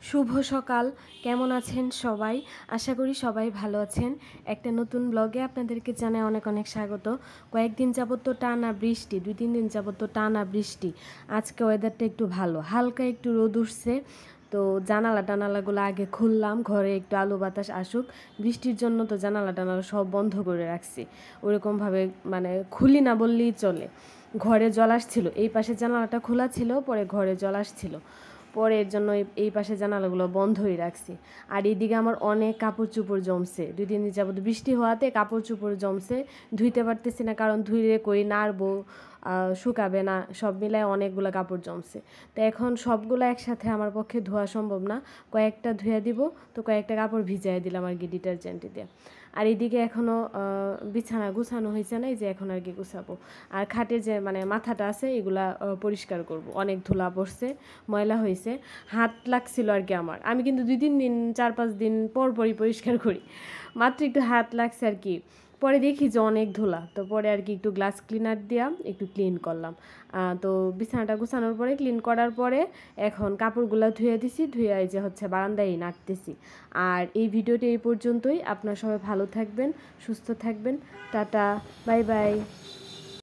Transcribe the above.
শুভ সকাল। কেমন আছেন সবাই? আশা করি সবাই ভালো আছেন। একটা নতুন ব্লগে আপনাদেরকে জানাই অনেক অনেক স্বাগত। কয়েকদিন যাবত তো টানা বৃষ্টি, 2-3 দিন যাবত তো টানা বৃষ্টি। আজকে ওয়েদারটা একটু ভালো, হালকা একটু রোদ উঠছে। তো জানালা টানালাগুলো আগে খুললাম, ঘরে একটু আলো বাতাস আসুক। বৃষ্টির জন্য তো জানালা টানালা সব বন্ধ করে রাখছি। ওরকমভাবে মানে খুলি না বললেই চলে। ঘরে জল আসছিল, এই পাশে জানালাটা খোলা ছিল, পরে ঘরে জল আসছিল, পরে এর জন্য এই পাশে জানালাগুলো বন্ধই রাখছি। আর এইদিকে আমার অনেক কাপড় চোপড় জমছে, 2-3 দিন যাবত বৃষ্টি হওয়াতে কাপড় চোপড় জমছে, ধুইতে পারতেছি না, কারণ ধুইলে কই নাড়বো, শুকাবে না, সব মিলায় অনেকগুলো কাপড় জমছে। তো এখন সবগুলো একসাথে আমার পক্ষে ধোয়া সম্ভব না, কয়েকটা ধুয়ে দিব, তো কয়েকটা কাপড় ভিজাই দিলাম আর কি ডিটারজেন্ট দিয়ে। আর এদিকে এখনও বিছানা গুছানো হয়েছে না, এই যে এখন আর কি গুছাবো। আর খাটের যে মানে মাথাটা আছে এগুলা পরিষ্কার করব, অনেক ধুলা পড়ছে, ময়লা হয়েছে, হাত লাগছিল আর কি আমার। আমি কিন্তু 2-3 দিন 4-5 দিন পর পরই পরিষ্কার করি, মাত্র একটু হাত লাগছে আর কি। পরে দেখি যে অনেক ধুলা, তো পরে আর কি একটু গ্লাস ক্লিনার দিয়া একটু ক্লিন করলাম। তো বিছানাটা গুছানোর পরে ক্লিন করার পরে এখন কাপড়গুলো ধুয়ে দিছি, ধুয়ে এই যে হচ্ছে বারান্দায় নাড়তেছি। আর এই ভিডিওটি এই পর্যন্তই। আপনারা সবাই ভালো থাকবেন, সুস্থ থাকবেন। Tata, bye bye.